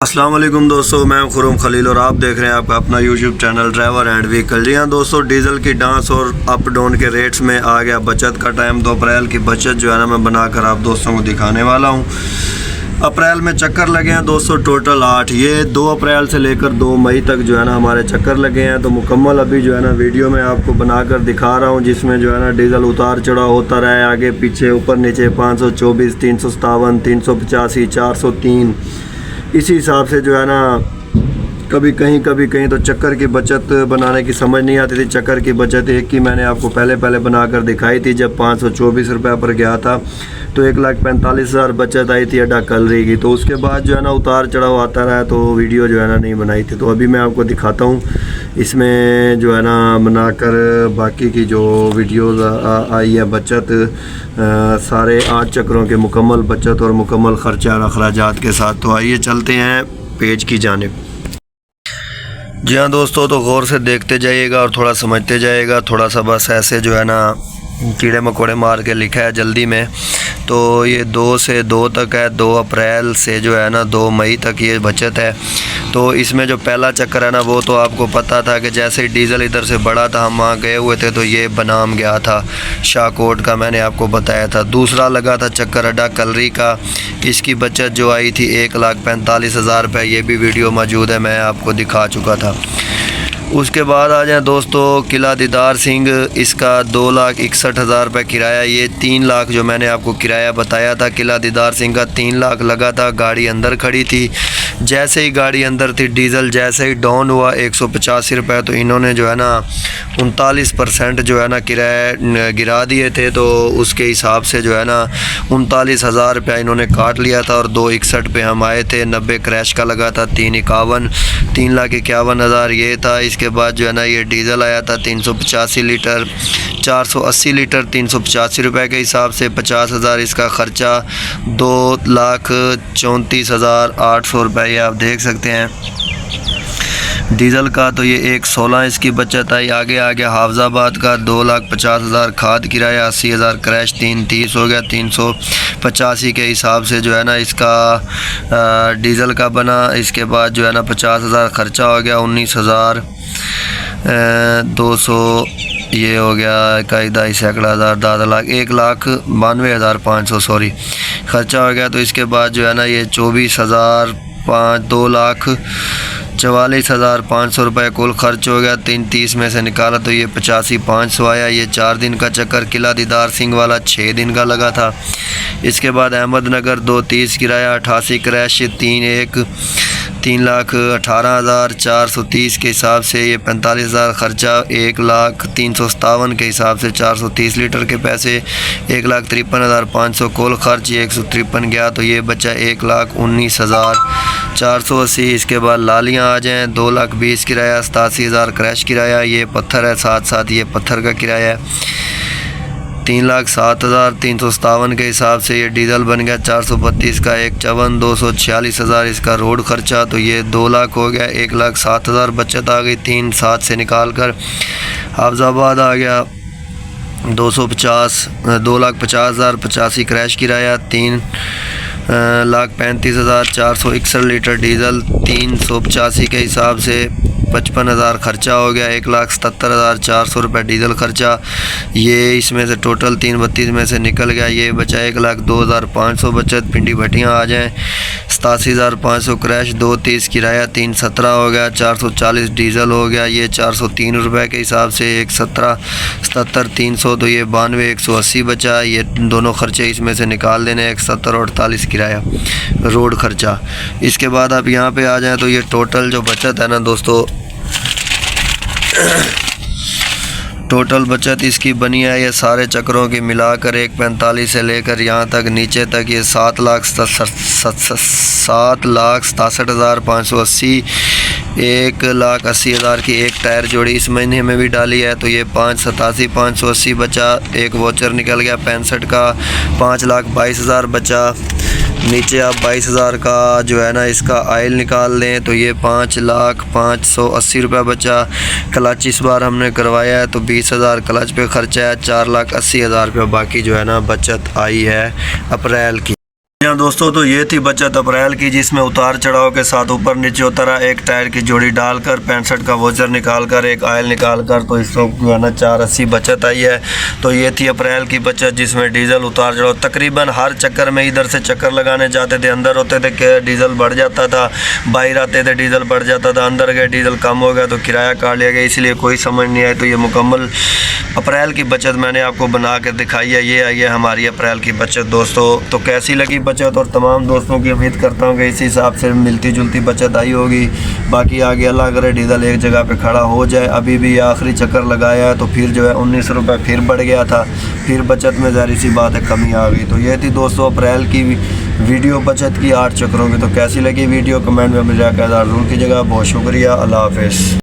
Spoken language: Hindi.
अस्सलाम वालेकुम दोस्तों, मैं खुरम खलील और आप देख रहे हैं आपका अपना YouTube channel driver and vehicle. जी हाँ दोस्तों, डीज़ल की डांस और अप डाउन के रेट्स में आ गया बचत का टाइम। 2 अप्रैल की बचत जो है ना मैं बनाकर आप दोस्तों को दिखाने वाला हूँ। अप्रैल में चक्कर लगे हैं दोस्तों टोटल 8। ये 2 अप्रैल से लेकर 2 मई तक जो है ना हमारे चक्कर लगे हैं। तो मुकम्मल अभी जो है ना वीडियो में आपको बनाकर दिखा रहा हूँ, जिसमें जो है ना डीज़ल उतार चढ़ाव होता रहा है, आगे पीछे ऊपर नीचे 524, 357, 385, 403। इसी हिसाब से जो है ना कभी कहीं तो चक्कर की बचत बनाने की समझ नहीं आती थी। चक्कर की बचत एक की मैंने आपको पहले बनाकर दिखाई थी, जब 524 रुपये पर गया था तो 1,45,000 बचत आई थी अड्डा कलरी की। तो उसके बाद जो है ना उतार चढ़ाव आता रहा, तो वीडियो जो है ना नहीं बनाई थी। तो अभी मैं आपको दिखाता हूँ इसमें जो है ना बनाकर बाकी की जो वीडियोज़ आई है बचत, सारे 8 चक्रों के मुकम्मल बचत और मुकम्मल ख़र्चा और अखराजात के साथ। तो आइए चलते हैं पेज की जानिब। जी हाँ दोस्तों, तो गौर से देखते जाइएगा और थोड़ा समझते जाइएगा। थोड़ा सा बस ऐसे जो है ना कीड़े मकोड़े मार के लिखा है जल्दी में। तो ये 2 से 2 तक है, 2 अप्रैल से जो है ना 2 मई तक ये बचत है। तो इसमें जो पहला चक्कर है ना वो तो आपको पता था कि जैसे ही डीज़ल इधर से बढ़ा था, हम वहाँ गए हुए थे तो ये बनाम गया था शाहकोट का, मैंने आपको बताया था। दूसरा लगा था चक्कर अड्डा कलरी का, इसकी बचत जो आई थी 1,45,000 रुपये। ये भी वीडियो मौजूद है, मैं आपको दिखा चुका था। उसके बाद आ जाए दोस्तों किला दीदार सिंह, इसका 2,61,000 रुपये किराया। ये 3 लाख जो मैंने आपको किराया बताया था किला दीदार सिंह का 3 लाख लगा था। गाड़ी अंदर खड़ी थी, जैसे ही गाड़ी अंदर थी डीज़ल जैसे ही डाउन हुआ 185 रुपये, तो इन्होंने जो है ना 39% जो है ना किराया गिरा दिए थे। तो उसके हिसाब से जो है ना 39,000 रुपया इन्होंने काट लिया था और 261 पे हम आए थे। 90 क्रैश का लगा था, 351, 3,51,000 ये था। इसके बाद जो है ना ये डीज़ल आया था 385 लीटर, 480 लीटर 385 रुपये के हिसाब से 50,000 इसका ख़र्चा, 2,34,800 रुपये ये आप देख सकते हैं डीज़ल का। तो ये 1,16 इसकी बचत आई। आगे हाफजाबाद का 2,50,000 खाद किराया, 80,000 क्रैश, 330 हो गया। 385 के हिसाब से जो है ना इसका डीज़ल का बना। इसके बाद जो है ना 50,000 ख़र्चा हो गया, 19,200 ये हो गया। इकाई सैकड़ा हज़ार 10 लाख 1,92,500 सॉरी ख़र्चा हो गया। तो इसके बाद जो है ना ये 24,000 2,44,500 रुपये कुल खर्च हो गया। 330 में से निकाला तो ये 85,500 आया। ये 4 दिन का चक्कर किला दीदार सिंह वाला 6 दिन का लगा था। इसके बाद अहमदनगर 230 किराया, 88 क्रैश, 3,18,430 के हिसाब से ये 45,000 ख़र्चा, 1,03,57 के हिसाब से 430 लीटर के पैसे, 1,53,500 कुल खर्च, ये 153 गया। तो ये बचा 1,19,480। इसके बाद लालियाँ आ जाएँ, 2,20,000 किराया, 87,000 क्रैश किराया। ये पत्थर है, साथ ये पत्थर का किराया है। 3,07,357 के हिसाब से ये डीज़ल बन गया। 432 का 1,54, 246,000 इसका रोड खर्चा। तो ये 2 लाख हो गया, 1,07,000 बचत आ गई 3,7 से निकाल कर। हाफजाबाद आ गया 2,50,000 85 क्रैश किराया, 3,35,461 लीटर डीज़ल, 385 के हिसाब से 55,000 खर्चा हो गया, 1,77,400 रुपये डीज़ल खर्चा। ये इसमें से टोटल 332 में से निकल गया। ये बचा 1,02,500 बचत। पिंडी भट्टियाँ आ जाएँ, 87,500 क्रैश, 230 किराया, 317 हो गया, 440 डीज़ल हो गया। ये 403 रुपये के हिसाब से 1,77,300, तो ये 92,180 बचा। ये दोनों खर्चे इसमें से निकाल देने, 170 और 48 किराया रोड खर्चा। इसके बाद आप यहाँ पे आ जाएँ तो ये टोटल जो बचत है ना दोस्तों, टोटल बचत इसकी बनी है ये सारे चक्रों की मिलाकर 1,45 से लेकर यहाँ तक नीचे तक ये 7,67,580, 1,80,000 की एक टायर जोड़ी इस महीने में भी डाली है। तो ये 5,87,580 बचा। एक वोचर निकल गया 65 का, 5,22,000 बचा। नीचे आप 22,000 का जो है ना इसका आयल निकाल दें तो ये 5,05,80 रुपये बचा। क्लच इस बार हमने करवाया है तो 20,000 क्लच पे खर्चा है, 4,80,000 रुपये बाकी जो है ना बचत आई है अप्रैल की। हाँ दोस्तों, तो ये थी बचत अप्रैल की, जिसमें उतार चढ़ाव के साथ ऊपर नीचे उतरा, एक टायर की जोड़ी डालकर 65 का वोचर निकालकर एक आयल निकालकर, तो इसको जो है ना 480 बचत आई है। तो ये थी अप्रैल की बचत, जिसमें डीजल उतार चढ़ाव तकरीबन हर चक्कर में, इधर से चक्कर लगाने जाते थे, अंदर होते थे कि डीजल बढ़ जाता था, बाहर आते थे डीजल बढ़ जाता था, अंदर गए डीजल कम हो गया तो किराया काट लिया गया, इसलिए कोई समझ नहीं आई। तो ये मुकम्मल अप्रैल की बचत मैंने आपको बना के दिखाई है। ये आई है हमारी अप्रैल की बचत दोस्तों। तो कैसी लगी बचत, और तमाम दोस्तों की उम्मीद करता हूँ कि इसी हिसाब से मिलती जुलती बचत आई होगी। बाकी आगे अल्लाह करे डीजल एक जगह पे खड़ा हो जाए। अभी भी आखिरी चक्कर लगाया है तो फिर जो है 19 रुपये फिर बढ़ गया था, फिर बचत में ज़ाहिर सी बात है कमी आ गई। तो ये थी दोस्तों अप्रैल की वीडियो बचत की 8 चक्करों की। तो कैसी लगी वीडियो कमेंट में मुझे ज़रूर कीजिएगा। बहुत शुक्रिया, अल्लाह हाफ़िज़।